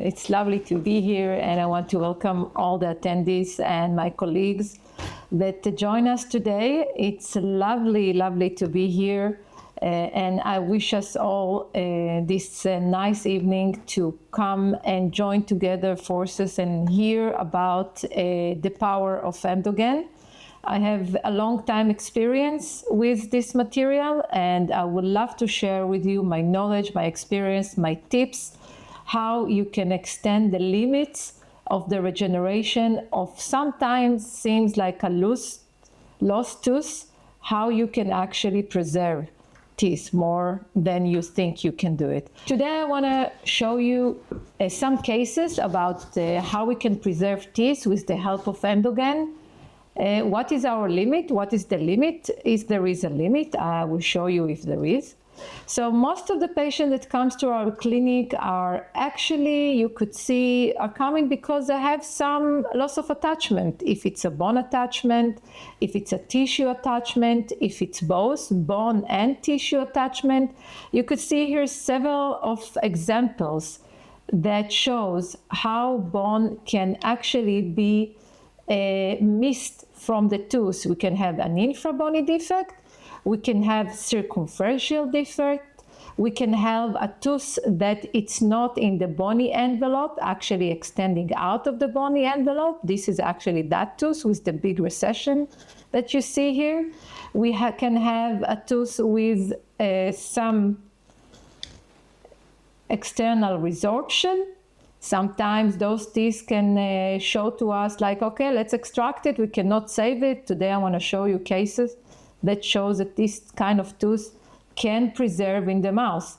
It's lovely to be here, and I want to welcome all the attendees and my colleagues that join us today. It's lovely to be here, and I wish us all this nice evening to come and join together forces and hear about the power of Emdogain. I have a long time experience with this material, and I would love to share with you my knowledge, my experience, my tips, how you can extend the limits of the regeneration of sometimes seems like a lost tooth, how you can actually preserve teeth more than you think you can do it. Today I want to show you some cases about how we can preserve teeth with the help of Emdogain. What is our limit? What is the limit? If there is a limit, I will show you if there is. So most of the patients that comes to our clinic are actually, you could see, are coming because they have some loss of attachment. If it's a bone attachment, if it's a tissue attachment, if it's both bone and tissue attachment. You could see here several of examples that shows how bone can actually be missed from the tooth. We can have an infrabony defect, we can have circumferential defect, we can have a tooth that it's not in the bony envelope, actually extending out of the bony envelope. This is actually that tooth with the big recession that you see here. We can have a tooth with some external resorption. Sometimes those teeth can show to us like, okay, let's extract it, we cannot save it. Today I want to show you cases that shows that this kind of tooth can preserve in the mouth.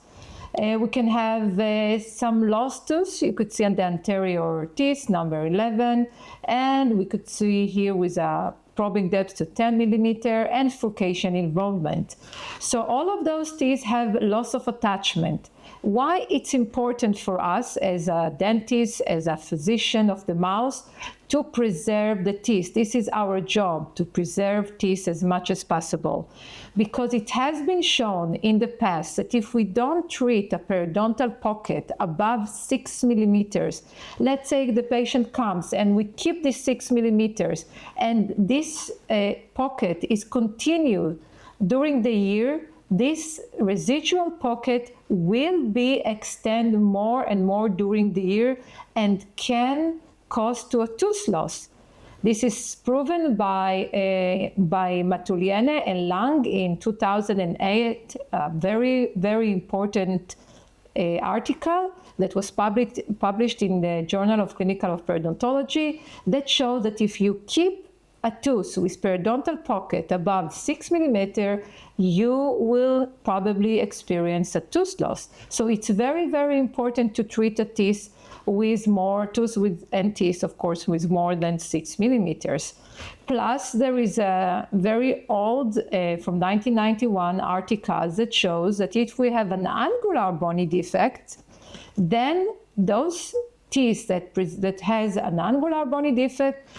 We can have some lost tooth. You could see on the anterior teeth, number 11, and we could see here with a probing depth to 10 millimeter and furcation involvement. So all of those teeth have loss of attachment. Why it's important for us as a dentist, as a physician of the mouth, to preserve the teeth. This is our job, to preserve teeth as much as possible. Because it has been shown in the past that if we don't treat a periodontal pocket above 6 millimeters, let's say the patient comes and we keep this 6 millimeters and this pocket is continued during the year, this residual pocket will be extended more and more during the year and can cause to a tooth loss. This is proven by Matuliene and Lang in 2008, a very important article that was published in the Journal of Clinical Periodontology that shows that if you keep a tooth with periodontal pocket above 6 millimeter, you will probably experience a tooth loss. So it's very important to treat a teeth with more teeth with and teeth, of course, with more than 6 millimeters. Plus, there is a very old, from 1991 article that shows that if we have an angular bony defect, then those teeth that has an angular bony defect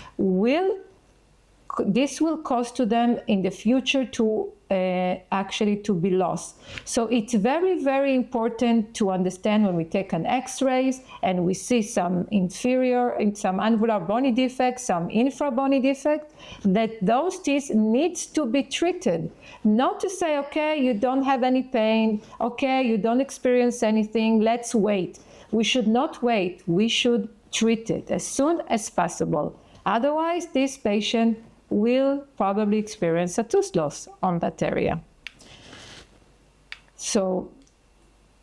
this will cause to them in the future to actually to be lost. So it's very important to understand when we take an x-rays and we see some inferior and some angular bony defects, some infrabony defect, that those teeth needs to be treated. Not to say, okay, you don't have any pain, okay, you don't experience anything, let's wait. We should not wait, we should treat it as soon as possible. Otherwise, this patient will probably experience a tooth loss on that area. So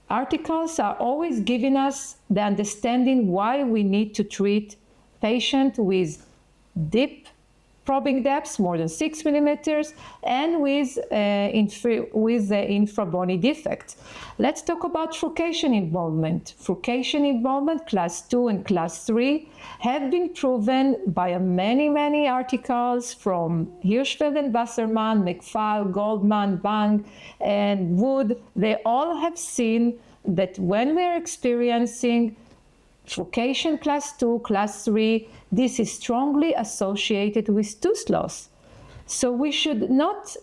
articles are always giving us the understanding why we need to treat patient with deep probing depths, more than 6 millimeters, and with the infrabony defect. Let's talk about furcation involvement. Furcation involvement, class 2 and class 3, have been proven by many articles from Hirschfeld and Wasserman, McFall, Goldman, Bang, and Wood. They all have seen that when we're experiencing furcation class 2, class 3, this is strongly associated with tooth loss. So we should not,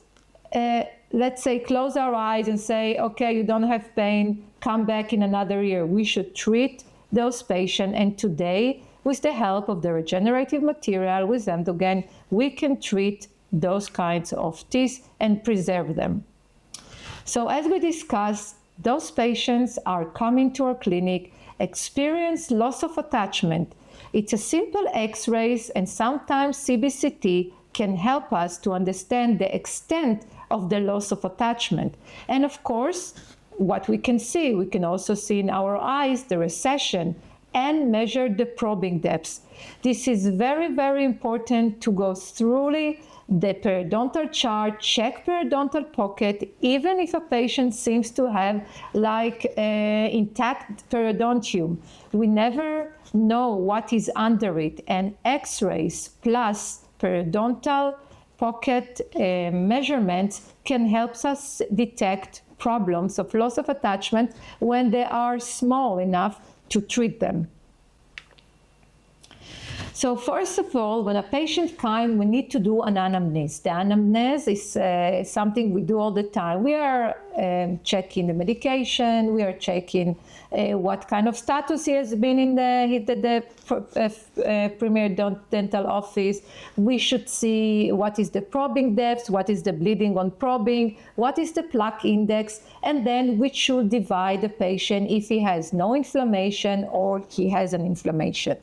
let's say, close our eyes and say, okay, you don't have pain, come back in another year. We should treat those patients. And today, with the help of the regenerative material, with Emdogain, we can treat those kinds of teeth and preserve them. So as we discussed, those patients are coming to our clinic, experience loss of attachment. It's a simple X-rays and sometimes CBCT can help us to understand the extent of the loss of attachment. And of course, what we can also see in our eyes the recession and measure the probing depths. This is very, very important to go thoroughly the periodontal chart, check periodontal pocket, even if a patient seems to have like intact periodontium. We never know what is under it, and X-rays plus periodontal pocket measurements can help us detect problems of loss of attachment when they are small enough to treat them. So first of all, when a patient comes, we need to do an anamnese. The anamnese is something we do all the time. We are checking the medication, we are checking what kind of status he has been in the premier dental office. We should see what is the probing depth, what is the bleeding on probing, what is the plaque index, and then we should divide the patient if he has no inflammation or he has an inflammation.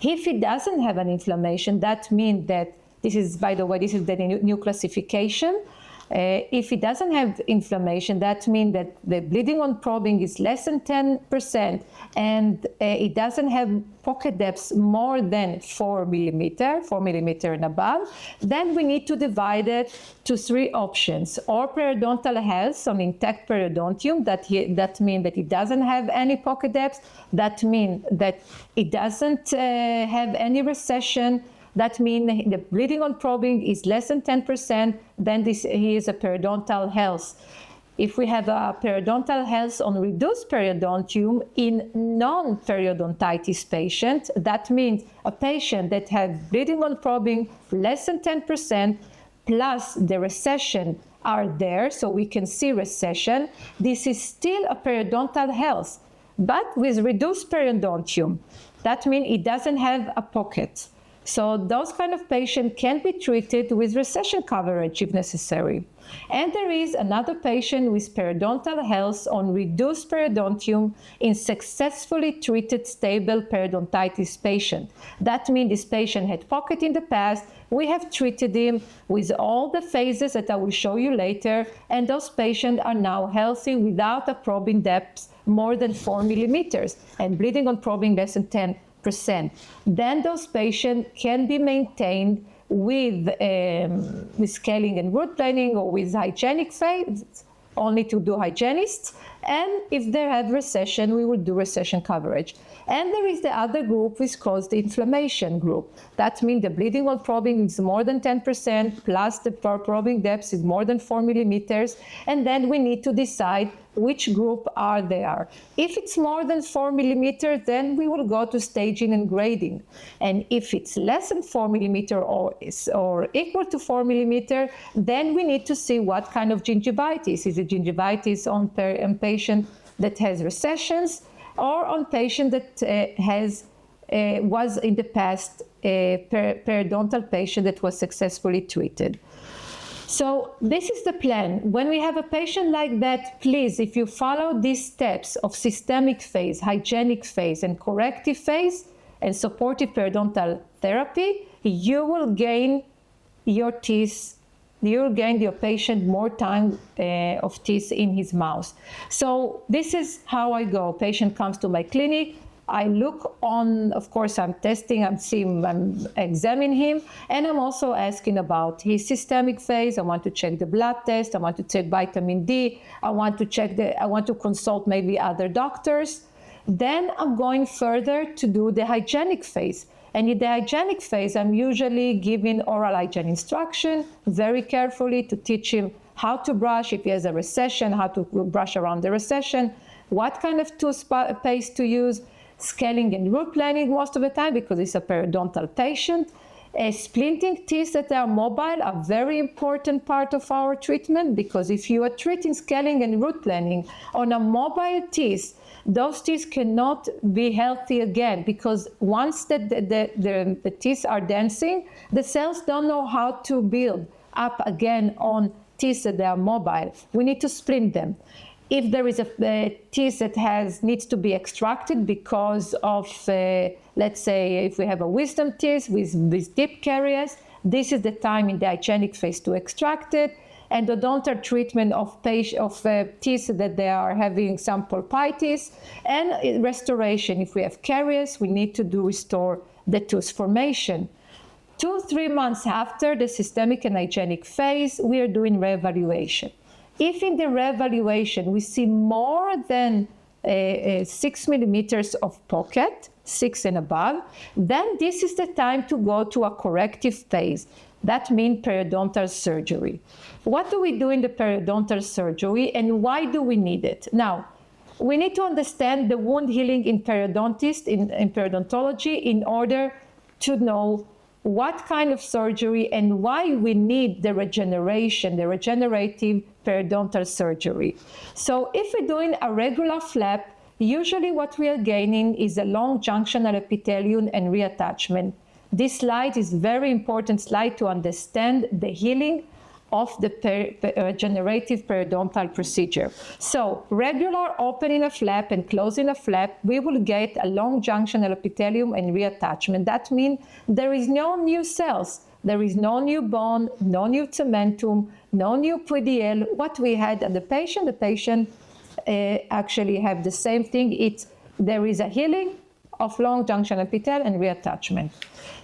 If he doesn't have an inflammation, that means that this is, by the way, this is the new classification. If he doesn't have inflammation, that means that the bleeding on probing is less than 10% and it doesn't have pocket depths more than 4 millimeter and above, then we need to divide it to 3 options. Or periodontal health on intact periodontium, that means that it doesn't have any pocket depths, that means that it doesn't have any recession. That means the bleeding on probing is less than 10%, then he is a periodontal health. If we have a periodontal health on reduced periodontium in non-periodontitis patient, that means a patient that has bleeding on probing less than 10%, plus the recession are there, so we can see recession. This is still a periodontal health, but with reduced periodontium. That means it doesn't have a pocket. So those kind of patients can be treated with recession coverage if necessary. And there is another patient with periodontal health on reduced periodontium in successfully treated stable periodontitis patient. That means this patient had pocket in the past. We have treated him with all the phases that I will show you later, and those patients are now healthy without a probing depth more than 4 millimeters and bleeding on probing less than 10%. Then those patients can be maintained with scaling and root planing or with hygienic phase, only to do hygienists. And if they have recession, we will do recession coverage. And there is the other group which is called the inflammation group. That means the bleeding on probing is more than 10%, plus the probing depth is more than 4 millimeters. And then we need to decide which group are there. If it's more than 4 millimeters, then we will go to staging and grading. And if it's less than 4 millimeters or equal to 4 millimeters, then we need to see what kind of gingivitis. Is it gingivitis on patient that has recessions, or on patient that was in the past a periodontal patient that was successfully treated. So this is the plan. When we have a patient like that, please, if you follow these steps of systemic phase, hygienic phase, and corrective phase, and supportive periodontal therapy, you will gain your teeth, you'll gain your patient more time of teeth in his mouth. So this is how I go. Patient comes to my clinic. I look on, of course, I'm testing, I'm examining him, and I'm also asking about his systemic phase. I want to check the blood test. I want to check vitamin D. I want to consult maybe other doctors. Then I'm going further to do the hygienic phase. And in the hygienic phase, I'm usually giving oral hygiene instruction very carefully to teach him how to brush, if he has a recession, how to brush around the recession, what kind of toothpaste to use, scaling and root planing most of the time because it's a periodontal patient. Splinting teeth that are mobile are very important part of our treatment, because if you are treating scaling and root planing on a mobile teeth those teeth cannot be healthy again, because once the teeth are dancing, the cells don't know how to build up again on teeth that they are mobile. We need to splint them. If there is a teeth that needs to be extracted because of, let's say, if we have a wisdom teeth with deep caries, this is the time in the hygienic phase to extract it. Endodontal treatment of teeth that they are having some pulpitis, and restoration. If we have caries, we need to restore the tooth formation. 2-3 months after the systemic and hygienic phase, we are doing reevaluation. If in the reevaluation we see more than 6 millimeters of pocket, 6 and above, then this is the time to go to a corrective phase. That means periodontal surgery. What do we do in the periodontal surgery, and why do we need it? Now, we need to understand the wound healing in periodontist, in periodontology, in order to know what kind of surgery and why we need the regeneration, the regenerative periodontal surgery. So if we're doing a regular flap, usually what we are gaining is a long junctional epithelium and reattachment. This slide is very important slide to understand the healing of the regenerative periodontal procedure. So regular opening a flap and closing a flap, we will get a long junctional epithelium and reattachment. That means there is no new cells, there is no new bone, no new cementum, no new PDL. What we had at the patient actually have the same thing. There is a healing of long junctional epithelium and reattachment.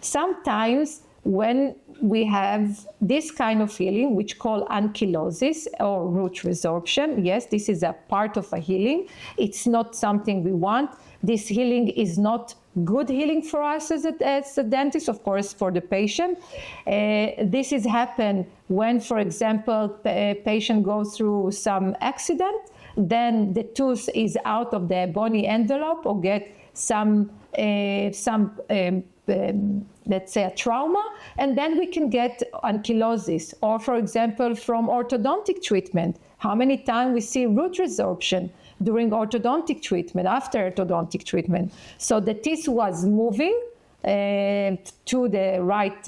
Sometimes when we have this kind of healing, which called ankylosis or root resorption, yes, this is a part of a healing. It's not something we want. This healing is not good healing for us as a dentist, of course, for the patient. This is happen when, for example, a patient goes through some accident, then the tooth is out of the bony envelope or get some let's say a trauma, and then we can get ankylosis. Or for example, from orthodontic treatment, how many times we see root resorption during orthodontic treatment, after orthodontic treatment. So the teeth was moving to the right,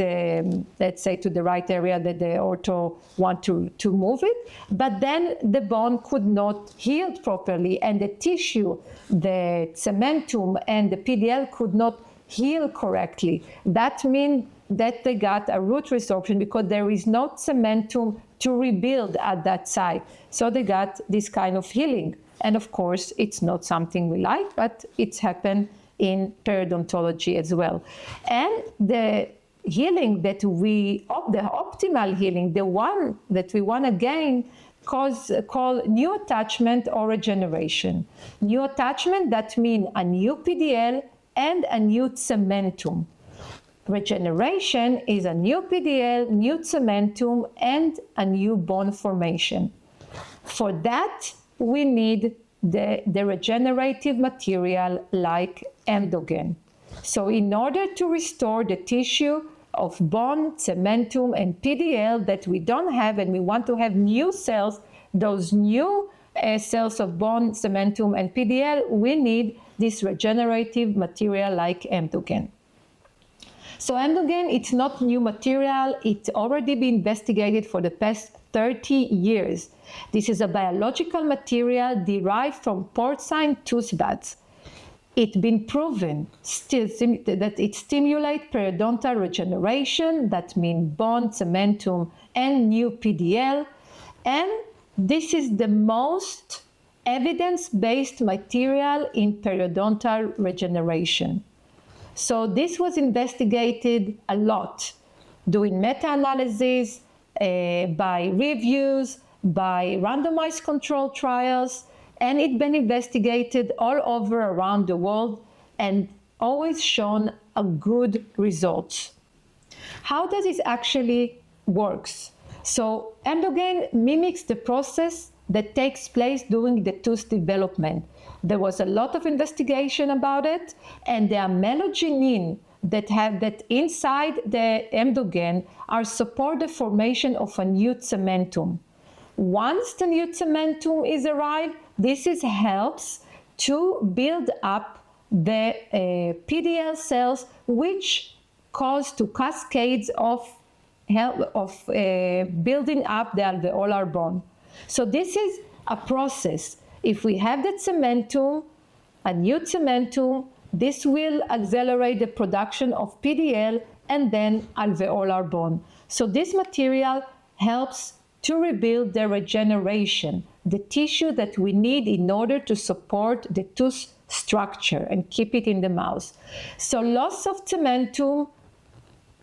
let's say to the right area that the ortho want to move it, but then the bone could not heal properly, and the tissue, the cementum and the PDL could not heal correctly. That means that they got a root resorption because there is no cementum to rebuild at that site. So they got this kind of healing. And of course, it's not something we like, but it's happened in periodontology as well. And the healing that the optimal healing, the one that we want to gain, called new attachment or regeneration. New attachment, that means a new PDL and a new cementum. Regeneration is a new PDL, new cementum, and a new bone formation. For that, we need the regenerative material like Emdogain. So in order to restore the tissue of bone, cementum, and PDL that we don't have, and we want to have new cells, those new cells of bone, cementum, and PDL, we need this regenerative material like Emdogain. So Emdogain, it's not new material. It's already been investigated for the past 30 years. This is a biological material derived from porcine tooth buds. It's been proven that it stimulates periodontal regeneration, that means bone, cementum, and new PDL. And this is the most evidence-based material in periodontal regeneration. So this was investigated a lot, doing meta-analysis, by reviews, by randomized control trials, and it's been investigated all over around the world and always shown a good results. How does it actually works? So Emdogain mimics the process that takes place during the tooth development. There was a lot of investigation about it, and the amelogenin that inside the Emdogain support the formation of a new cementum. Once the new cementum is arrived, this helps to build up the PDL cells, which cause to cascades of building up the alveolar bone. So this is a process. If we have the cementum, a new cementum, this will accelerate the production of PDL and then alveolar bone. So this material helps to rebuild the regeneration, the tissue that we need in order to support the tooth structure and keep it in the mouth. So loss of cementum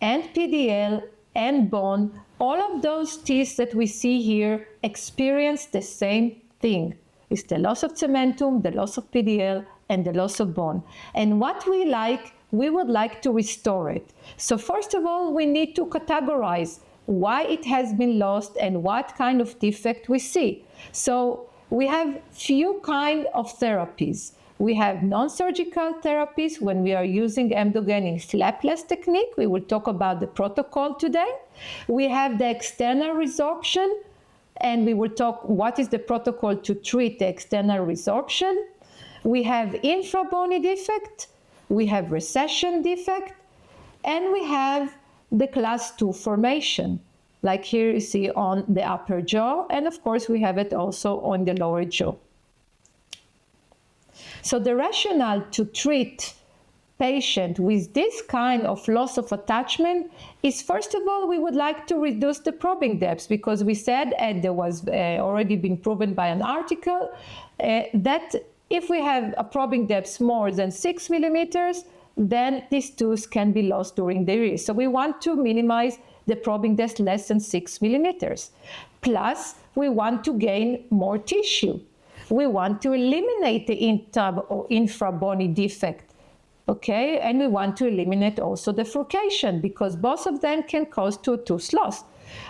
and PDL and bone, all of those teeth that we see here experience the same thing. It's the loss of cementum, the loss of PDL, and the loss of bone. And what we would like to restore it. So first of all, we need to categorize why it has been lost and what kind of defect we see. So we have few kind of therapies. We have non-surgical therapies when we are using Emdogain in Flapless technique. We will talk about the protocol today. We have the external resorption, and we will talk what is the protocol to treat the external resorption. We have infrabony defect, we have recession defect, and we have the class 2 formation, like here you see on the upper jaw, and of course we have it also on the lower jaw. So the rationale to treat patient with this kind of loss of attachment is, first of all, we would like to reduce the probing depth, because we said, and there was already been proven by an article, that if we have a probing depth more than 6 millimeters, then this tooth can be lost during the year. So we want to minimize the probing depth less than 6 millimeters. Plus, we want to gain more tissue. We want to eliminate the intab or infrabony defect, okay? And we want to eliminate also the furcation, because both of them can cause to tooth loss.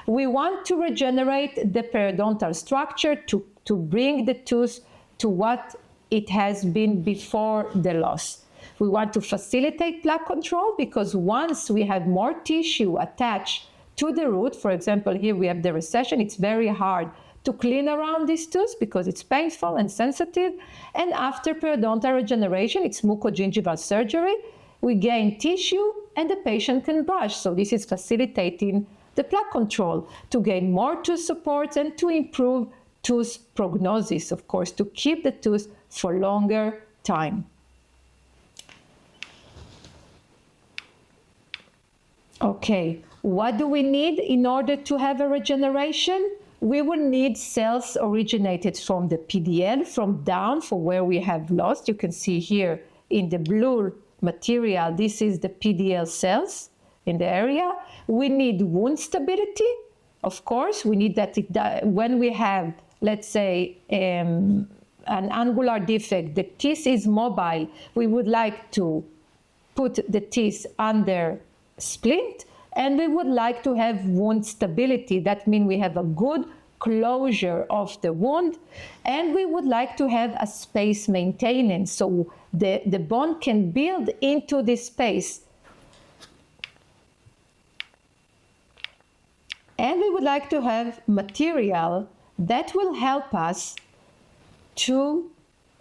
We want to regenerate the periodontal structure to bring the tooth to what it has been before the loss. We want to facilitate plaque control, because once we have more tissue attached to the root, for example, here we have the recession, it's very hard to clean around this tooth because it's painful and sensitive. And after periodontal regeneration, it's mucogingival surgery. We gain tissue and the patient can brush. So this is facilitating the plaque control to gain more tooth supports and to improve tooth prognosis, of course, to keep the tooth for longer time. Okay, what do we need in order to have a regeneration? We will need cells originated from the PDL, from down, for where we have lost. You can see here in the blue material, this is the PDL cells in the area. We need wound stability. Of course, we need that when we have, let's say, an angular defect, the teeth is mobile, we would like to put the teeth under splint, and we would like to have wound stability. That means we have a good closure of the wound, and we would like to have a space maintenance, so the bone can build into this space. And we would like to have material that will help us to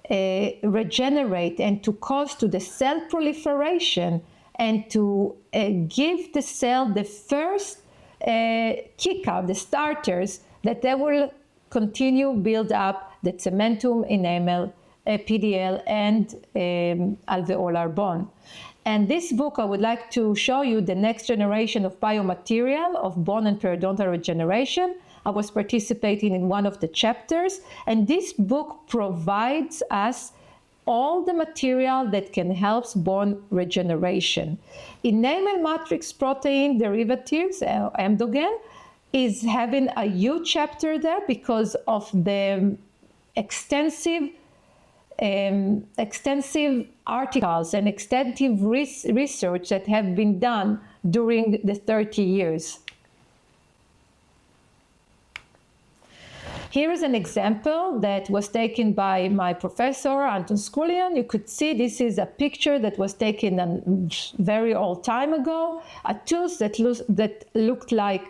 regenerate and to cause to the cell proliferation and to give the cell the first kick out, the starters, that they will continue build up the cementum, enamel, PDL, and alveolar bone. And this book, I would like to show you the next generation of biomaterial of bone and periodontal regeneration. I was participating in one of the chapters, and this book provides us all the material that can help bone regeneration. Enamel matrix protein derivatives, Emdogain, is having a huge chapter there because of the extensive articles and extensive research that have been done during the 30 years. Here is an example that was taken by my professor, Anton Skullian. You could see this is a picture that was taken a very old time ago, a tooth that looked like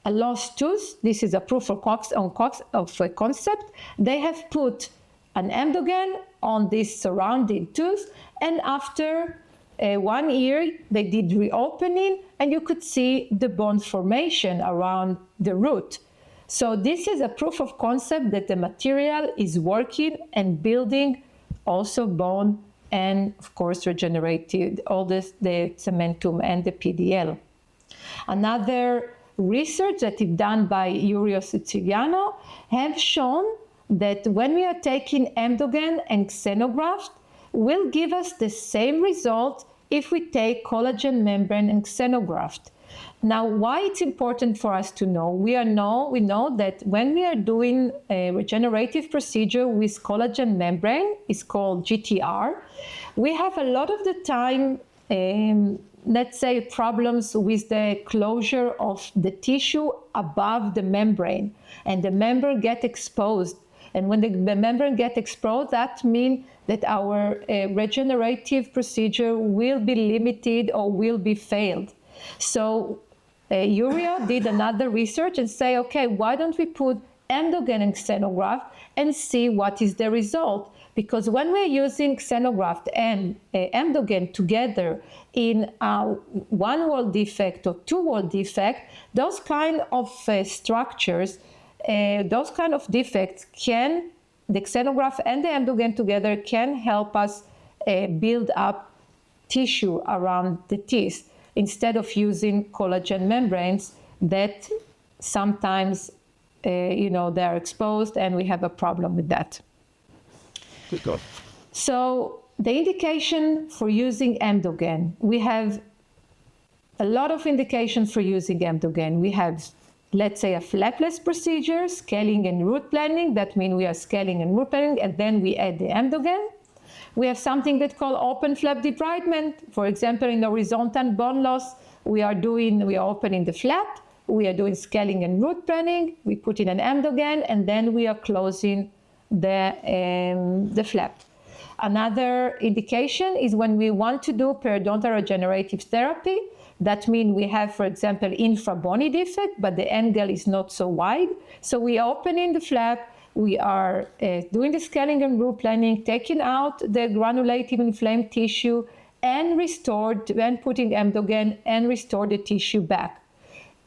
a lost tooth. This is a proof of a concept. They have put an Emdogain on this surrounding tooth, and after 1 year they did reopening, and you could see the bone formation around the root. So this is a proof of concept that the material is working and building also bone and, of course, regenerated all this, the cementum and the PDL. Another research that is done by Yurio Siciliano have shown that when we are taking Emdogain and xenograft, will give us the same result if we take collagen membrane and xenograft. Now, why it's important for us to know? We know that when we are doing a regenerative procedure with collagen membrane, it's called GTR, we have a lot of the time, let's say, problems with the closure of the tissue above the membrane, and the membrane get exposed. And when the membrane get exposed, that means that our regenerative procedure will be limited or will be failed. So Yurio did another research and say, okay, why don't we put Emdogain and xenograft and see what is the result? Because when we're using xenograft and Emdogain together in a one-wall defect or two-wall defect, those kind of structures, those kind of defects can, the xenograft and the Emdogain together can help us build up tissue around the teeth, instead of using collagen membranes that sometimes, they are exposed, and we have a problem with that. Good God. So the indication for using Emdogain, we have a lot of indications for using Emdogain. We have, let's say, a flapless procedure, scaling and root planning. That means we are scaling and root planning, and then we add the Emdogain. We have something that's called open flap debridement. For example, in horizontal bone loss, we are opening the flap, we are doing scaling and root planning, we put in an Emdogain, and then we are closing the flap. Another indication is when we want to do periodontal regenerative therapy. That means we have, for example, infrabony defect, but the angle is not so wide. So we open in the flap, we are doing the scaling and root planning, taking out the granulated inflamed tissue, and putting Emdogain and restore the tissue back.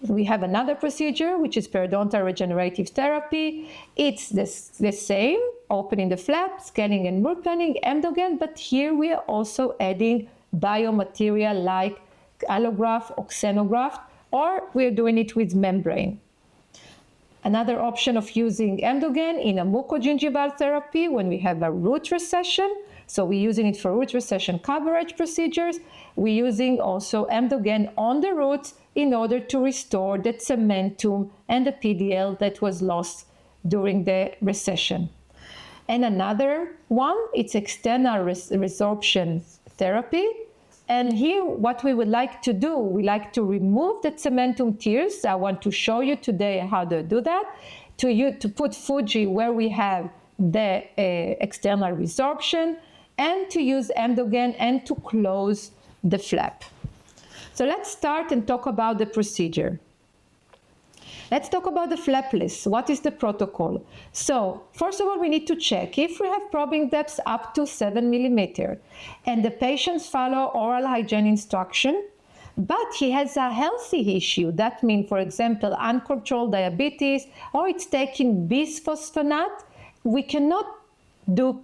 We have another procedure, which is periodontal regenerative therapy. It's the same, opening the flap, scaling and root planning, Emdogain, but here we are also adding biomaterial like allograft or xenograft, or we're doing it with membrane. Another option of using Emdogain in a mucogingival therapy when we have a root recession. So we're using it for root recession coverage procedures. We're using also Emdogain on the roots in order to restore the cementum and the PDL that was lost during the recession. And another one, it's external resorption therapy. And here, what we would like to do, we like to remove the cementum tears. I want to show you today how to do that. To put Fuji where we have the external resorption, and to use Emdogain and to close the flap. So let's start and talk about the procedure. Let's talk about the flapless. What is the protocol? So first of all, we need to check if we have probing depths up to 7 millimeters and the patients follow oral hygiene instruction, but he has a healthy issue. That means, for example, uncontrolled diabetes, or it's taking bisphosphonate. We cannot do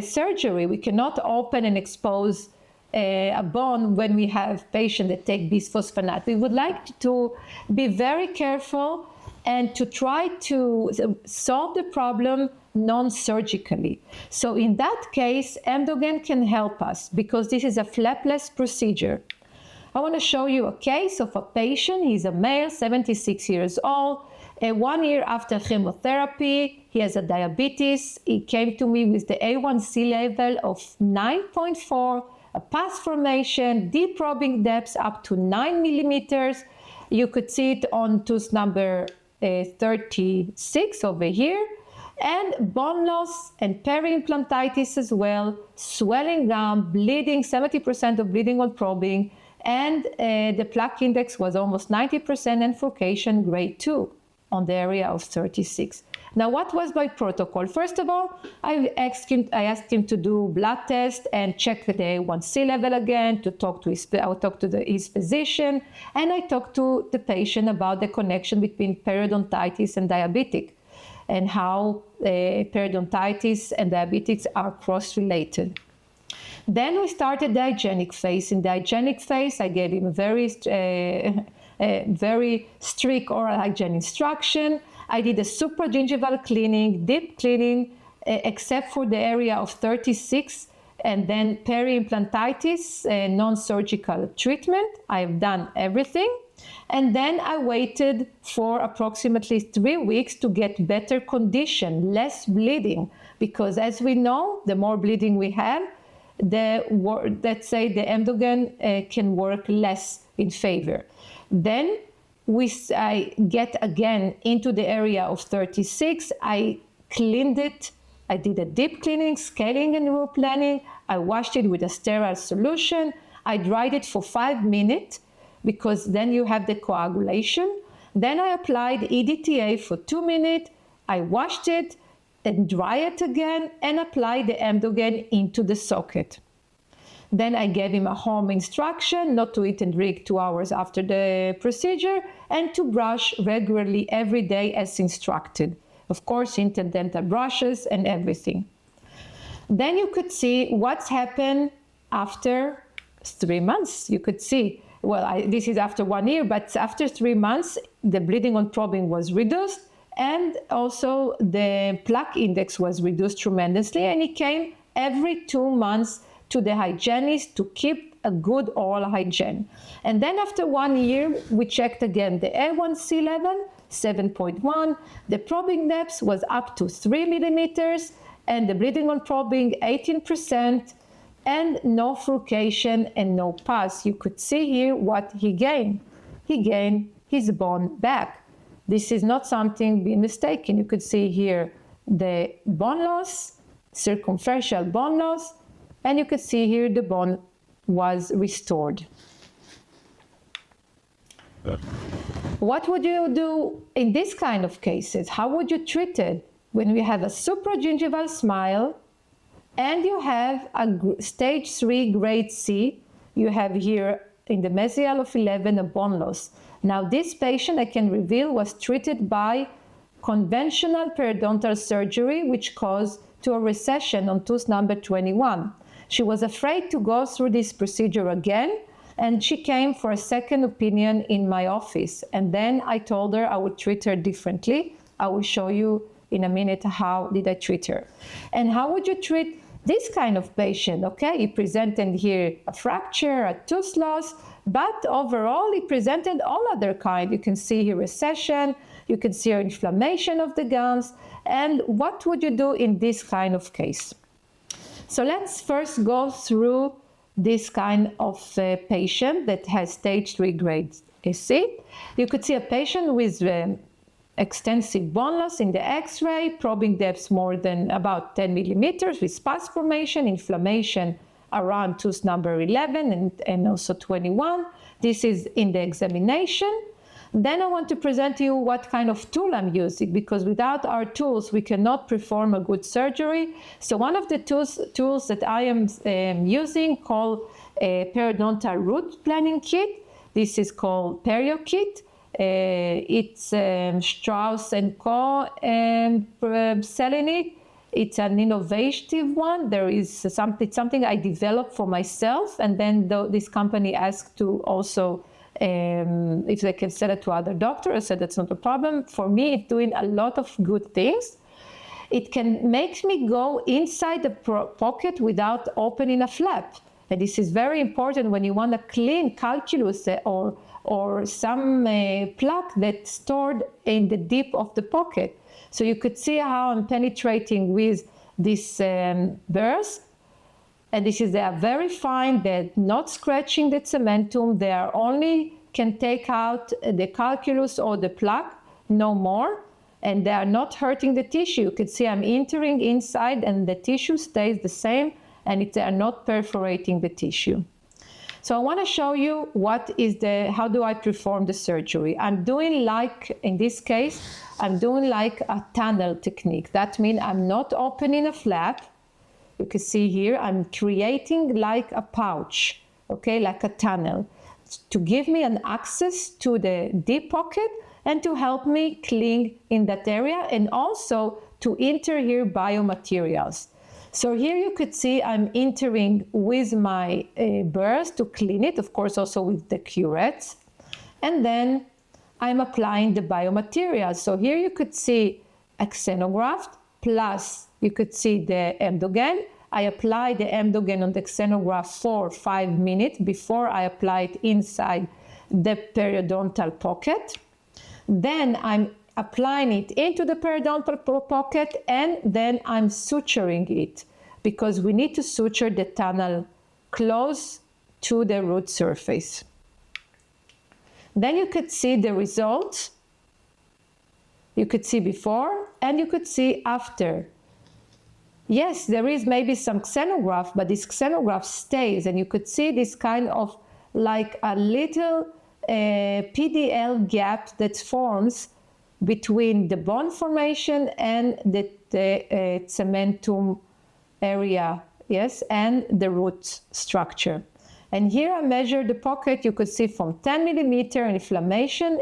surgery. We cannot open and expose a bone when we have patients that take bisphosphonate. We would like to be very careful and to try to solve the problem non-surgically. So in that case, Emdogain can help us because this is a flapless procedure. I want to show you a case of a patient. He's a male, 76 years old. 1 year after chemotherapy, he has a diabetes. He came to me with the A1C level of 9.4, a pus formation, deep probing depths up to 9 millimeters. You could see it on tooth number 36 over here, and bone loss and peri-implantitis as well, swelling gum, bleeding, 70% of bleeding on probing, and the plaque index was almost 90%, and Furcation grade 2 on the area of 36. Now, what was my protocol? First of all, I asked him to do blood test and check the A1C level again, to talk to his physician, and I talked to the patient about the connection between periodontitis and diabetic, and how periodontitis and diabetics are cross-related. Then we started the hygienic phase. In the hygienic phase, I gave him a very strict oral hygiene instruction. I did a supragingival cleaning, deep cleaning, except for the area of 36, and then peri-implantitis, non-surgical treatment. I've done everything. And then I waited for approximately 3 weeks to get better condition, less bleeding, because as we know, the more bleeding we have, let's say the Emdogain can work less in favor. Then I get again into the area of 36. I cleaned it. I did a deep cleaning, scaling and root planing. I washed it with a sterile solution. I dried it for 5 minutes because then you have the coagulation. Then I applied EDTA for 2 minutes. I washed it and dry it again and apply the Emdogain into the socket. Then I gave him a home instruction not to eat and drink 2 hours after the procedure and to brush regularly every day as instructed. Of course, interdental brushes and everything. Then you could see what's happened after 3 months. You could see, well, this is after 1 year, but after 3 months, the bleeding on probing was reduced, and also the plaque index was reduced tremendously, and he came every 2 months to the hygienist to keep a good oral hygiene. And then after 1 year, we checked again the A1C level, 7.1, the probing depth was up to 3 millimeters, and the bleeding on probing 18%, and no furcation and no pus. You could see here what he gained. He gained his bone back. This is not something being mistaken. You could see here the bone loss, circumferential bone loss, and you could see here the bone was restored. What would you do in this kind of cases? How would you treat it when we have a supragingival smile and you have a stage 3 grade C? You have here in the mesial of 11 a bone loss. Now this patient, I can reveal, was treated by conventional periodontal surgery, which caused to a recession on tooth number 21. She was afraid to go through this procedure again, and she came for a second opinion in my office. And then I told her I would treat her differently. I will show you in a minute how did I treat her. And how would you treat this kind of patient? Okay, he presented here a fracture, a tooth loss, but overall he presented all other kind. You can see here recession, you can see here inflammation of the gums. And what would you do in this kind of case? So let's first go through this kind of patient that has stage 3 grade C. You could see a patient with extensive bone loss in the X-ray, probing depth more than about 10 millimeters with pus formation, inflammation around tooth number 11 and also 21. This is in the examination. Then I want to present to you what kind of tool I'm using, because without our tools, we cannot perform a good surgery. So one of the tools that I am using called a periodontal root planning kit. This is called Perio kit. It's Strauss & Co. selling it. It's an innovative one. There is something I developed for myself, and then this company asked to also if they can sell it to other doctors. I said that's not a problem. For me, it's doing a lot of good things. It can make me go inside the pocket without opening a flap. And this is very important when you want to clean calculus or some plaque that's stored in the deep of the pocket. So you could see how I'm penetrating with this burrs. And they are very fine. They're not scratching the cementum. They are only can take out the calculus or the plaque, no more. And they are not hurting the tissue. You can see I'm entering inside and the tissue stays the same, and they are not perforating the tissue. So I want to show you how do I perform the surgery. I'm doing like, in this case, I'm doing like a tunnel technique. That means I'm not opening a flap. You can see here, I'm creating like a pouch, okay, like a tunnel, to give me an access to the deep pocket and to help me clean in that area, and also to enter here biomaterials. So here you could see I'm entering with my burrs to clean it, of course also with the curettes, and then I'm applying the biomaterials. So here you could see a xenograft, plus you could see the Emdogain. I apply the Emdogain on the xenograft for 5 minutes before I apply it inside the periodontal pocket. Then I'm applying it into the periodontal pocket, and then I'm suturing it, because we need to suture the tunnel close to the root surface. Then you could see the results. You could see before and you could see after. Yes, there is maybe some xenograft, but this xenograft stays, and you could see this kind of like a little PDL gap that forms between the bone formation and the cementum area, yes, and the root structure. And here I measure the pocket. You could see from 10 millimeter inflammation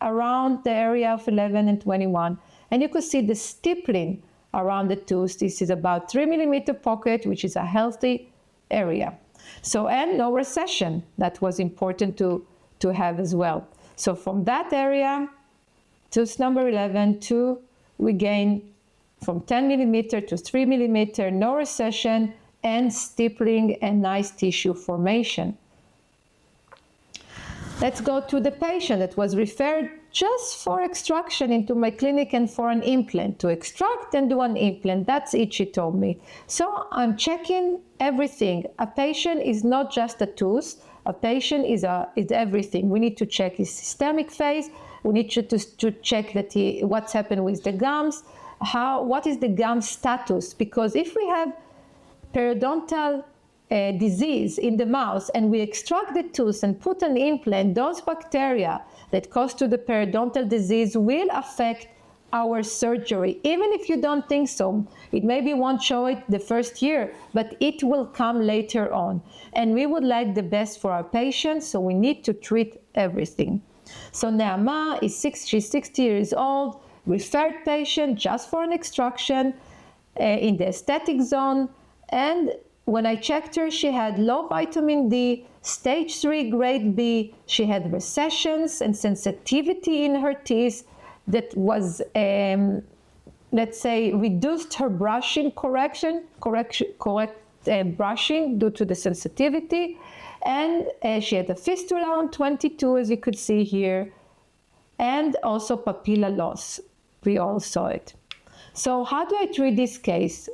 around the area of 11 and 21. And you could see the stippling around the tooth. This is about 3 millimeter pocket, which is a healthy area. So, and no recession. That was important to have as well. So from that area, tooth number 11, we gain from 10 millimeter to 3 millimeter, no recession, and stippling and nice tissue formation. Let's go to the patient that was referred just for extraction into my clinic and for an implant, to extract and do an implant. That's it, she told me. So I'm checking everything. A patient is not just a tooth. A patient is everything. We need to check his systemic phase. We need to check that what's happened with the gums. What is the gum status? Because if we have periodontal disease in the mouth and we extract the tooth and put an implant, those bacteria that cause to the periodontal disease will affect our surgery. Even if you don't think so, it maybe won't show it the first year, but it will come later on. And we would like the best for our patients, so we need to treat everything. So Neama she's 60 years old, referred patient just for an extraction in the aesthetic zone. And when I checked her, she had low vitamin D, stage 3 grade B. She had recessions and sensitivity in her teeth that was, let's say, reduced her brushing correct brushing due to the sensitivity. And she had a fistula on 22, as you could see here, and also papilla loss. We all saw it. So how do I treat this case?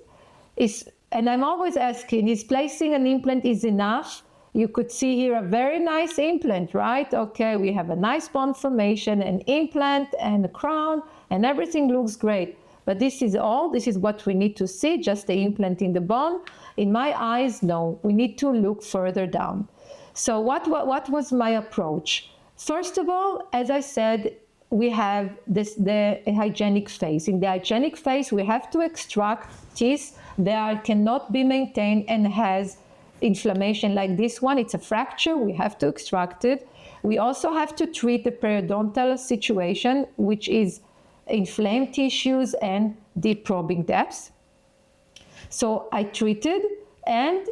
And I'm always asking, is placing an implant is enough? You could see here a very nice implant, right? Okay, we have a nice bone formation, an implant and a crown, and everything looks great. But this is all, this is what we need to see, just the implant in the bone. In my eyes, no, we need to look further down. So what was my approach? First of all, as I said, we have the hygienic phase. In the hygienic phase, we have to extract teeth that cannot be maintained and has inflammation like this one. It's a fracture, we have to extract it. We also have to treat the periodontal situation, which is inflamed tissues and deep probing depths. So I treated and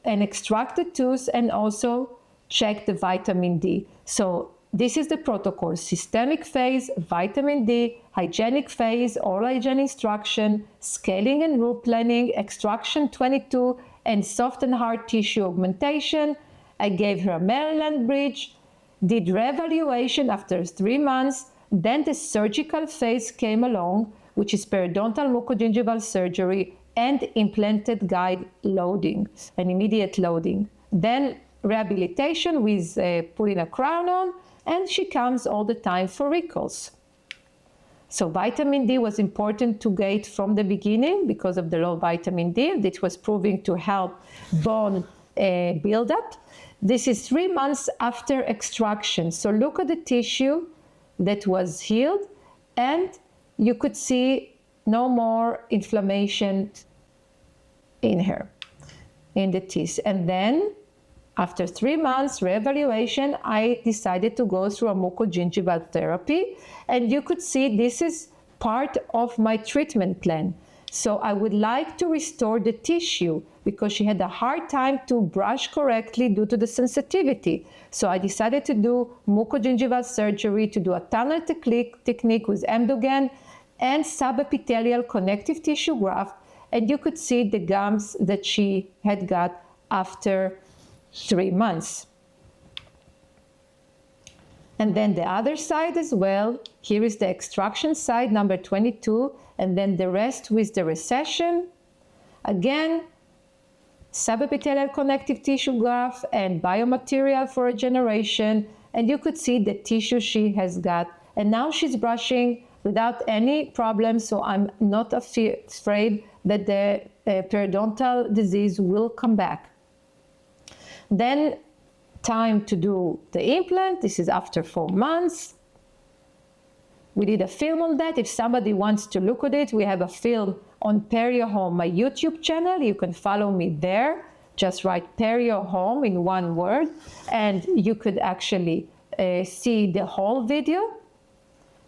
extracted tooth and also checked the vitamin D. So this is the protocol: systemic phase, vitamin D, hygienic phase, oral hygiene instruction, scaling and root planning, extraction 22, and soft and hard tissue augmentation. I gave her a Maryland bridge, did reevaluation after 3 months. Then the surgical phase came along, which is periodontal mucogingival surgery and implanted guide loading, an immediate loading. Then rehabilitation with putting a crown on, and she comes all the time for recalls. So vitamin D was important to get from the beginning because of the low vitamin D. This was proving to help bone buildup. This is 3 months after extraction. So look at the tissue that was healed, and you could see no more inflammation in her, in the teeth. And then after 3 months reevaluation, I decided to go through a mucogingival therapy, and you could see this is part of my treatment plan. So I would like to restore the tissue because she had a hard time to brush correctly due to the sensitivity. So I decided to do mucogingival surgery, to do a tunnel technique with Emdogain and subepithelial connective tissue graft, and you could see the gums that she had got after 3 months. And then the other side as well, here is the extraction side, number 22, and then the rest with the recession. Again, subepithelial connective tissue graft and biomaterial for regeneration, and you could see the tissue she has got. And now she's brushing without any problem, so I'm not afraid that the periodontal disease will come back. Then time to do the implant. This is after 4 months. We did a film on that. If somebody wants to look at it, we have a film on Perio Home, my YouTube channel. You can follow me there. Just write Perio Home in one word, and you could actually see the whole video.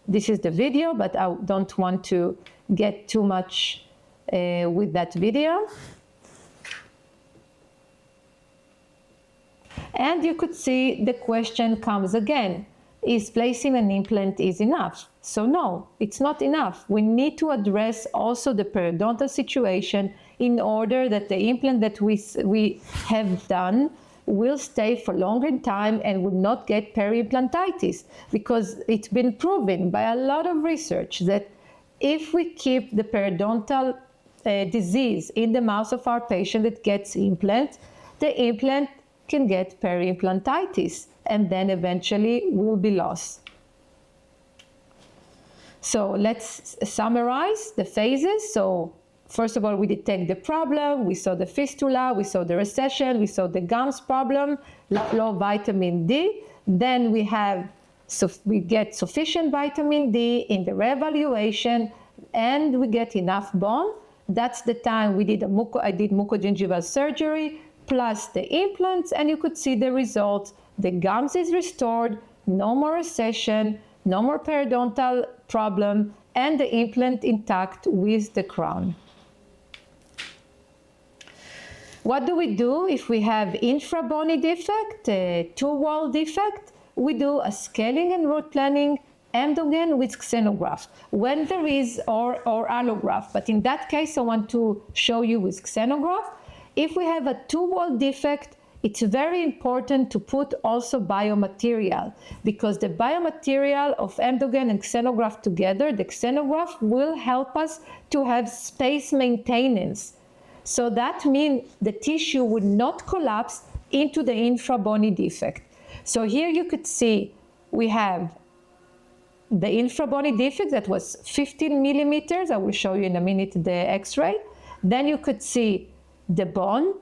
This is the video, but I don't want to get too much with that video. And you could see the question comes again. Is placing an implant is enough? So no, it's not enough. We need to address also the periodontal situation in order that the implant that we have done will stay for longer time and will not get peri-implantitis, because it's been proven by a lot of research that if we keep the periodontal disease in the mouth of our patient that gets implant, the implant can get peri-implantitis and then eventually will be lost. So let's summarize the phases. So first of all, we detect the problem, we saw the fistula, we saw the recession, we saw the gums problem, low vitamin D. Then we get sufficient vitamin D in the reevaluation, and we get enough bone. That's the time I did mucogingival surgery plus the implants, and you could see the results. The gums is restored, no more recession, no more periodontal problem, and the implant intact with the crown. What do we do if we have infrabony defect, two-wall defect? We do a scaling and root planning, Emdogain with xenograft, when there is, or allograft. But in that case, I want to show you with xenograft. If we have a two-wall defect, it's very important to put also biomaterial, because the biomaterial of Emdogain and xenograft together, the xenograft will help us to have space maintenance. So that means the tissue would not collapse into the infrabony defect. So here you could see we have the infrabony defect that was 15 millimeters. I will show you in a minute the x-ray. Then you could see the bone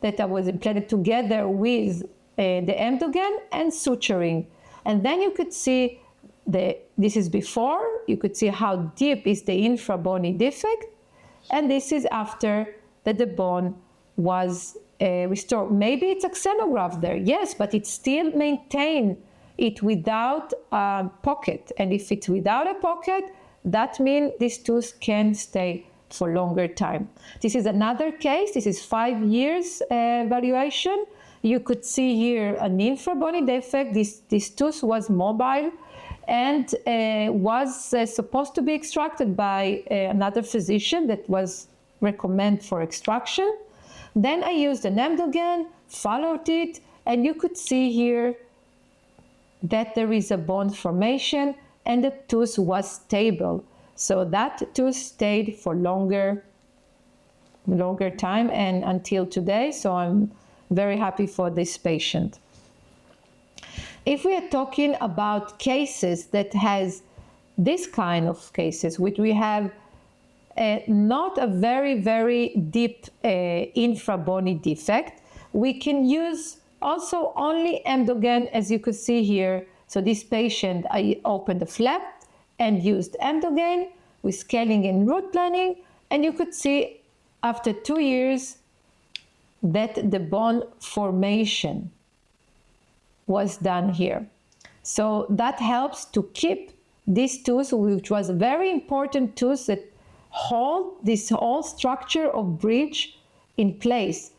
that I was implanted together with the Emdogain and suturing. And then you could see this is before, you could see how deep is the infrabony defect, and this is after that the bone was restored. Maybe it's a xenograft there, yes, but it still maintains it without a pocket. And if it's without a pocket, that means this tooth can stay for longer time. This is another case. This is 5 years evaluation. You could see here an infrabony defect. This tooth was mobile and was supposed to be extracted by another physician that was recommended for extraction. Then I used an Emdogain, followed it, and you could see here that there is a bone formation and the tooth was stable. So that tooth stayed for longer time and until today. So I'm very happy for this patient. If we are talking about cases that has this kind of cases, which we have not a very, very deep infrabony defect, we can use also only Emdogain, as you could see here. So this patient, I opened the flap and used Emdogain with scaling and root planning, and you could see after 2 years that the bone formation was done here. So that helps to keep this tooth, which was a very important tooth that hold this whole structure of bridge in place.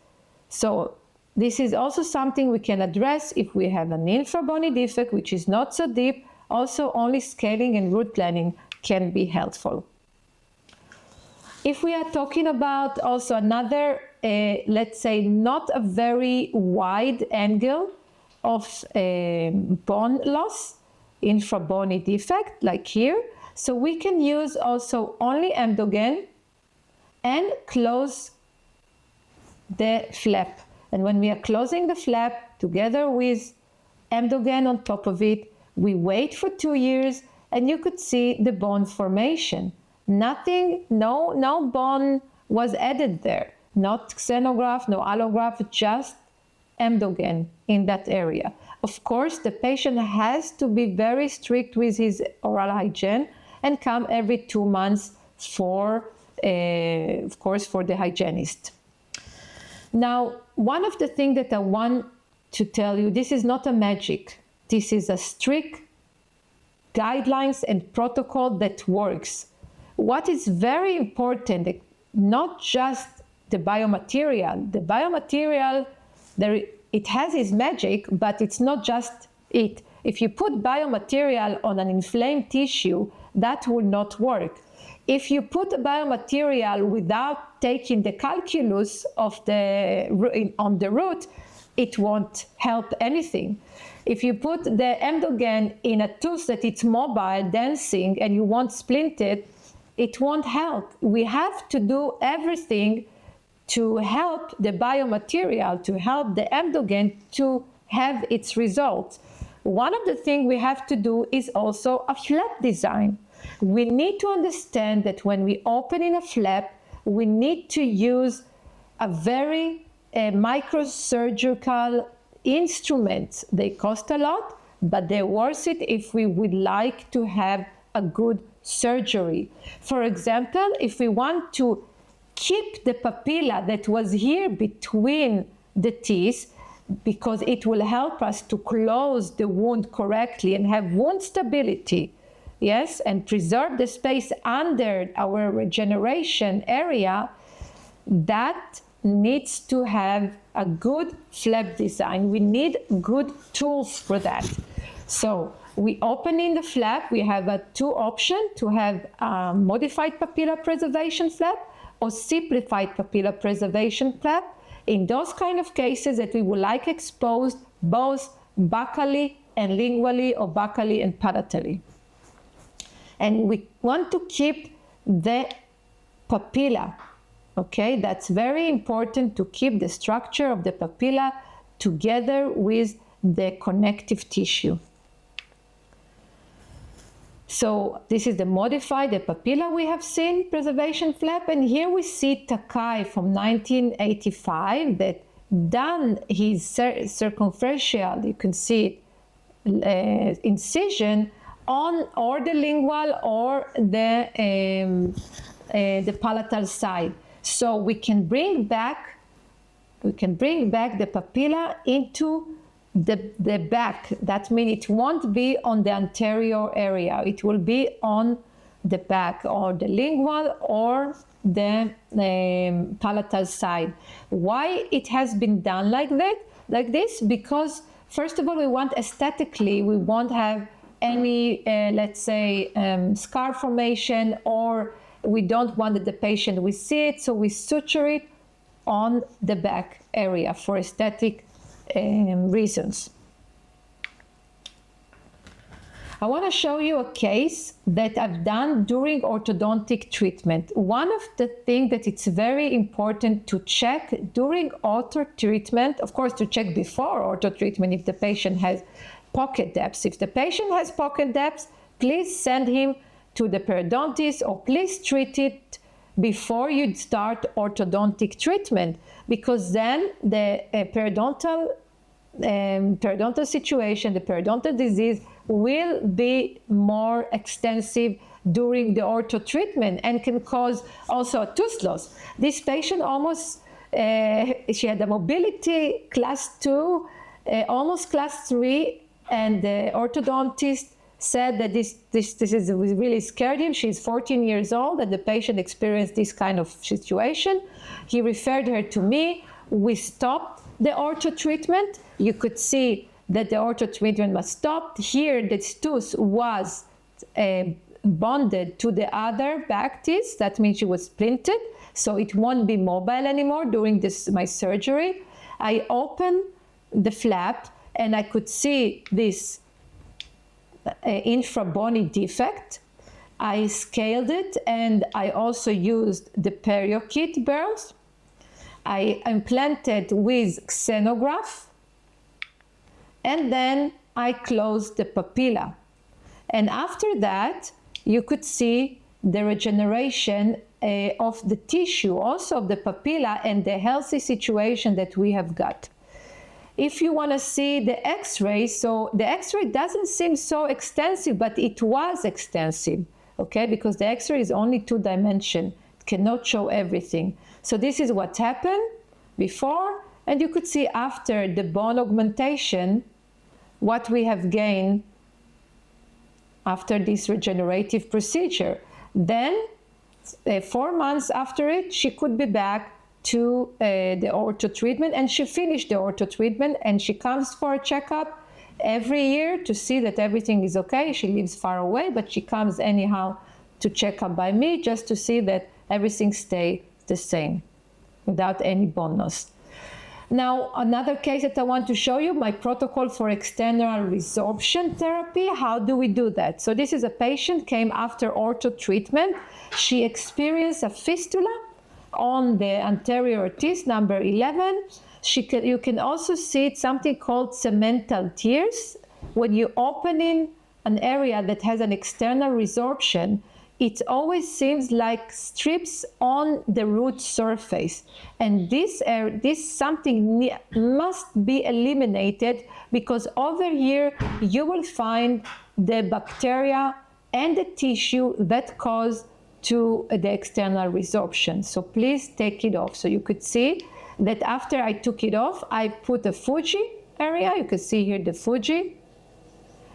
So this is also something we can address if we have an infrabony defect, which is not so deep. Also, only scaling and root planning can be helpful. If we are talking about also another, let's say, not a very wide angle of bone loss, infrabony defect, like here, so we can use also only Emdogain and close the flap. And when we are closing the flap together with Emdogain on top of it, we wait for 2 years, and you could see the bone formation. Nothing, no bone was added there. Not xenograft, no allograft, just Emdogain in that area. Of course, the patient has to be very strict with his oral hygiene and come every 2 months for, of course, for the hygienist. Now, one of the things that I want to tell you, this is not a magic. This is a strict guidelines and protocol that works. What is very important, not just the biomaterial. The biomaterial, it has its magic, but it's not just it. If you put biomaterial on an inflamed tissue, that will not work. If you put a biomaterial without taking the calculus of on the root, it won't help anything. If you put the Emdogain in a tooth that it's mobile, dancing, and you won't splint it, it won't help. We have to do everything to help the biomaterial, to help the Emdogain to have its results. One of the things we have to do is also a flap design. We need to understand that when we open in a flap, we need to use a very microsurgical instruments. They cost a lot, but they're worth it if we would like to have a good surgery. For example, if we want to keep the papilla that was here between the teeth, because it will help us to close the wound correctly and have wound stability, yes, and preserve the space under our regeneration area, that needs to have a good flap design. We need good tools for that. So we open in the flap, we have two options to have a modified papilla preservation flap or simplified papilla preservation flap. In those kind of cases that we would like exposed both buccally and lingually or buccally and palatally. And we want to keep the papilla, okay? That's very important to keep the structure of the papilla together with the connective tissue. So this is the modified, the papilla we have seen, preservation flap, and here we see Takai from 1985 that done his circumferential, you can see it, incision on or the lingual or the palatal side. So we can bring back the papilla into the back. That means it won't be on the anterior area. It will be on the back or the lingual or the palatal side. Why it has been done like this? Because first of all, we want aesthetically, we won't have any, let's say, scar formation, or we don't want that the patient will see it, so we suture it on the back area for aesthetic reasons. I want to show you a case that I've done during orthodontic treatment. One of the things that it's very important to check during ortho treatment, of course to check before ortho treatment if the patient has pocket depths. If the patient has pocket depths, please send him to the periodontist or please treat it before you start orthodontic treatment, because then the periodontal situation, the periodontal disease will be more extensive during the ortho treatment and can cause also a tooth loss. This patient almost, she had a mobility class 2, almost class 3, and the orthodontist said that this is really scared him. She's 14 years old and the patient experienced this kind of situation. He referred her to me. We stopped the ortho treatment. You could see that the ortho treatment was stopped. Here, the tooth was bonded to the other back teeth. That means she was splinted, so it won't be mobile anymore during my surgery. I opened the flap and I could see this infrabony defect. I scaled it and I also used the Periokit burrs. I implanted with xenograph, and then I closed the papilla. And after that, you could see the regeneration of the tissue, also of the papilla, and the healthy situation that we have got. If you want to see the x-ray, so the x-ray doesn't seem so extensive, but it was extensive, okay? Because the x-ray is only 2-dimensional, it cannot show everything. So this is what happened before, and you could see after the bone augmentation, what we have gained after this regenerative procedure. Then, 4 months after it, she could be back to the ortho treatment, and she finished the ortho treatment, and she comes for a checkup every year to see that everything is okay. She lives far away, but she comes anyhow to check up by me just to see that everything stays the same without any bone loss. Now, another case that I want to show you, my protocol for external resorption therapy. How do we do that? So this is a patient came after ortho treatment. She experienced a fistula on the anterior teeth, number 11. You can also see something called cemental tears. When you open in an area that has an external resorption, it always seems like strips on the root surface. And this something must be eliminated, because over here you will find the bacteria and the tissue that cause to the external resorption. So please take it off. So you could see that after I took it off, I put a Fuji area. You can see here the Fuji.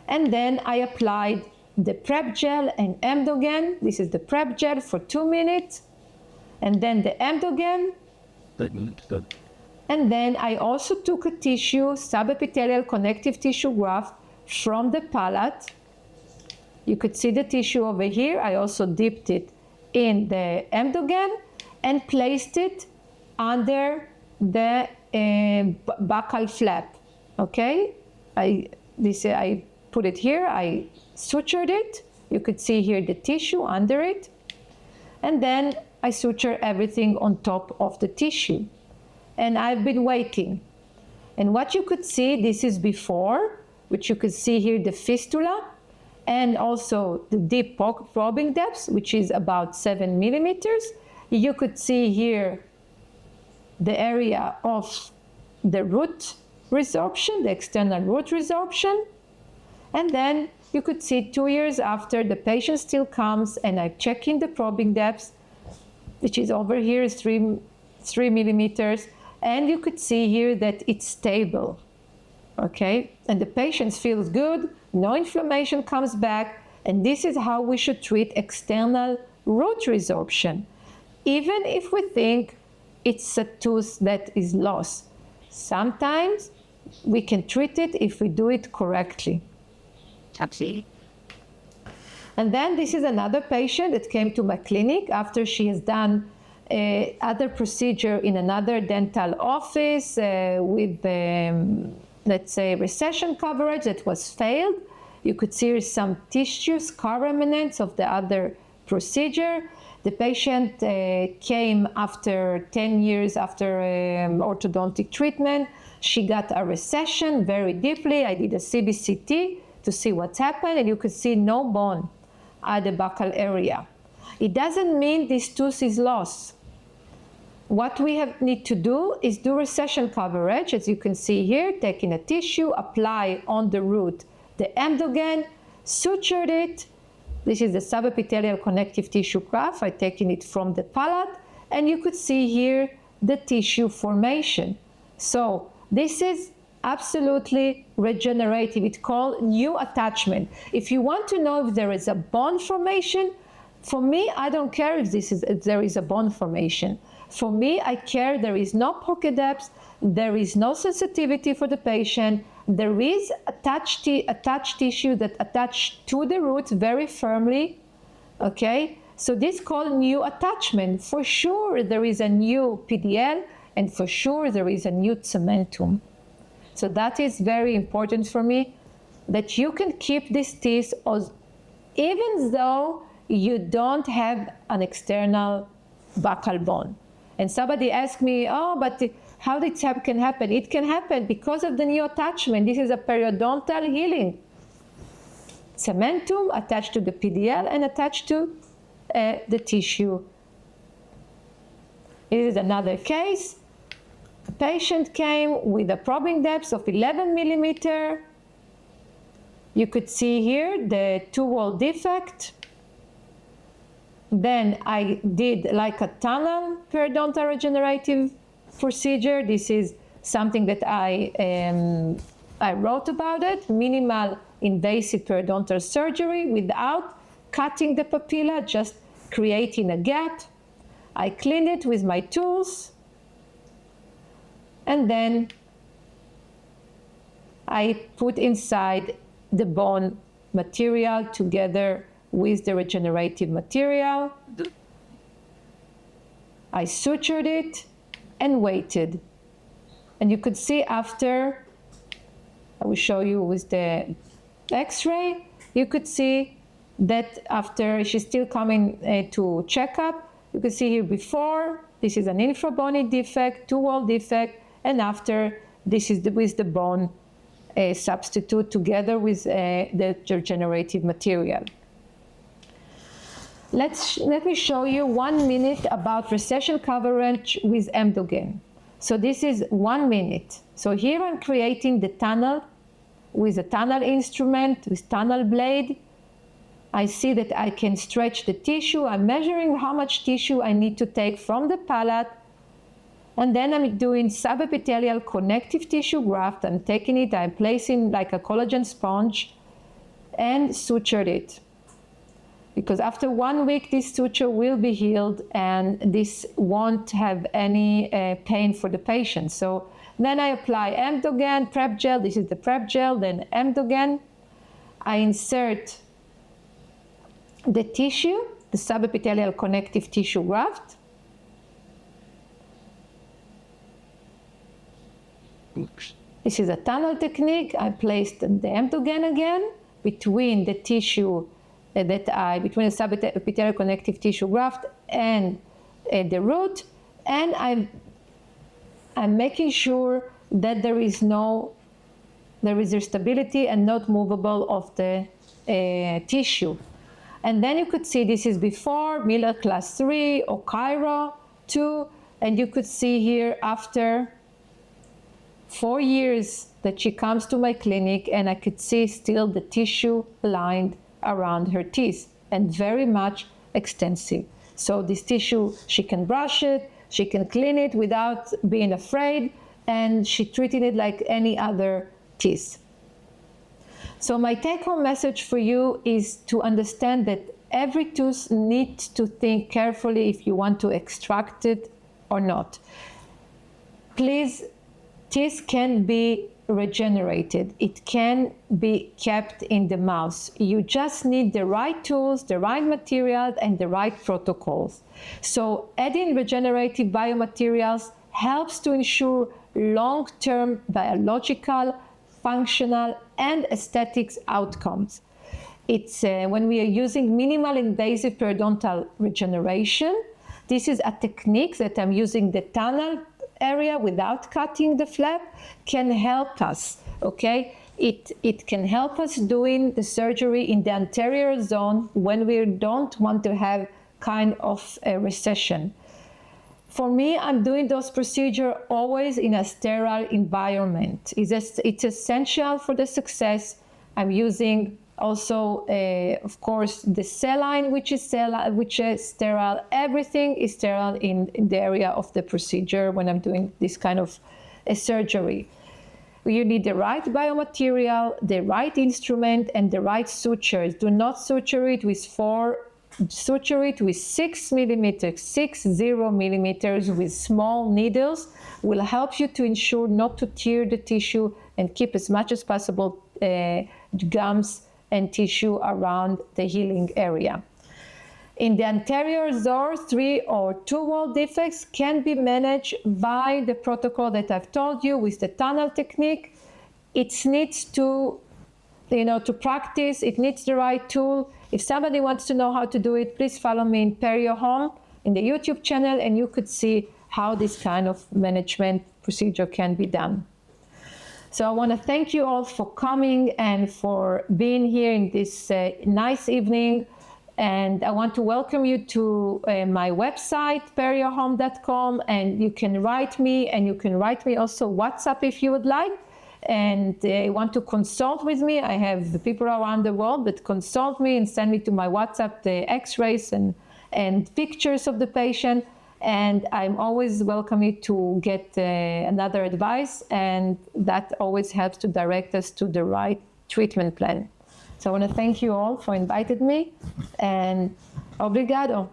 And then I applied the prep gel and Emdogain. This is the prep gel for 2 minutes. And then the Emdogain. And then I also took a tissue, subepithelial connective tissue graft from the palate. You could see the tissue over here. I also dipped it in the Emdogain and placed it under the buccal flap. Okay, I put it here. I sutured it. You could see here the tissue under it, and then I suture everything on top of the tissue. And I've been waiting. And what you could see, this is before, which you could see here the fistula, and also the deep probing depth, which is about 7 millimeters. You could see here the area of the root resorption, the external root resorption. And then you could see 2 years after, the patient still comes and I check in the probing depth, which is over here is 3 millimeters. And you could see here that it's stable, okay? And the patient feels good, no inflammation comes back, and this is how we should treat external root resorption, even if we think it's a tooth that is lost. Sometimes we can treat it if we do it correctly. Taxi. And then this is another patient that came to my clinic after she has done other procedure in another dental office with let's say recession coverage that was failed. You could see some tissue scar remnants of the other procedure. The patient came after 10 years after orthodontic treatment. She got a recession very deeply. I did a CBCT to see what's happened, and you could see no bone at the buccal area. It doesn't mean this tooth is lost. What we need to do is do recession coverage, as you can see here, taking a tissue, apply on the root the Emdogain, sutured it. This is the subepithelial connective tissue graft. I'm taking it from the palate, and you could see here the tissue formation. So this is absolutely regenerative. It's called new attachment. If you want to know if there is a bone formation, for me, I don't care if there is a bone formation. For me, I care there is no pocket depth, there is no sensitivity for the patient, there is attached tissue that attached to the roots very firmly, okay? So this is called new attachment. For sure, there is a new PDL, and for sure, there is a new cementum. So that is very important for me, that you can keep these teeth even though you don't have an external buccal bone. And somebody asked me, oh, but how this can happen? It can happen because of the new attachment. This is a periodontal healing. Cementum attached to the PDL and attached to the tissue. This is another case. A patient came with a probing depth of 11 millimeter. You could see here the two-wall defect. Then I did like a tunnel periodontal regenerative procedure. This is something that I wrote about it, minimal invasive periodontal surgery without cutting the papilla, just creating a gap. I cleaned it with my tools, and then I put inside the bone material together with the regenerative material. I sutured it and waited. And you could see after, I will show you with the x-ray, you could see that after she's still coming to check up, you can see here before, this is an infrabony defect, two-wall defect, and after, this is with the bone substitute together with the regenerative material. Let me show you 1 minute about recession coverage with Emdogain. So this is 1 minute. So here I'm creating the tunnel with a tunnel instrument, with tunnel blade. I see that I can stretch the tissue. I'm measuring how much tissue I need to take from the palate. And then I'm doing subepithelial connective tissue graft. I'm taking it, I'm placing like a collagen sponge and sutured it. Because after 1 week, this suture will be healed and this won't have any pain for the patient. So then I apply Emdogain, prep gel. This is the prep gel, then Emdogain. I insert the tissue, the subepithelial connective tissue graft. Oops. This is a tunnel technique. I placed the Emdogain again between the tissue between the subepithelial connective tissue graft and the root, and I'm making sure that there is stability and not movable of the tissue. And then you could see this is before Miller class 3 or Cairo 2, and you could see here after 4 years that she comes to my clinic, and I could see still the tissue lined around her teeth and very much extensive. So this tissue, she can brush it, she can clean it without being afraid, and she treated it like any other teeth. So my take-home message for you is to understand that every tooth needs to think carefully if you want to extract it or not. Please, teeth can be regenerated. It can be kept in the mouth. You just need the right tools, the right materials, and the right protocols. So adding regenerative biomaterials helps to ensure long-term biological, functional, and aesthetics outcomes. It's when we are using minimal invasive periodontal regeneration. This is a technique that I'm using the tunnel area without cutting the flap can help us, okay? It can help us doing the surgery in the anterior zone when we don't want to have kind of a recession. For me, I'm doing those procedures always in a sterile environment. It's essential for the success. I'm using also, of course, the saline, which is sterile. Everything is sterile in the area of the procedure when I'm doing this kind of a surgery. You need the right biomaterial, the right instrument, and the right sutures. Do not suture it with 6 millimeters, 60 millimeters with small needles. Will help you to ensure not to tear the tissue and keep as much as possible gums and tissue around the healing area. In the anterior door, 3 or 2 wall defects can be managed by the protocol that I've told you with the tunnel technique. It needs to practice, it needs the right tool. If somebody wants to know how to do it, please follow me in Perio Home in the YouTube channel, and you could see how this kind of management procedure can be done. So I want to thank you all for coming and for being here in this nice evening. And I want to welcome you to my website, periohome.com, and you can write me, and you can write me also WhatsApp if you would like. And want to consult with me. I have people around the world that consult me and send me to my WhatsApp the x-rays and pictures of the patient. And I'm always welcome you to get another advice, and that always helps to direct us to the right treatment plan. So I want to thank you all for inviting me, and obrigado.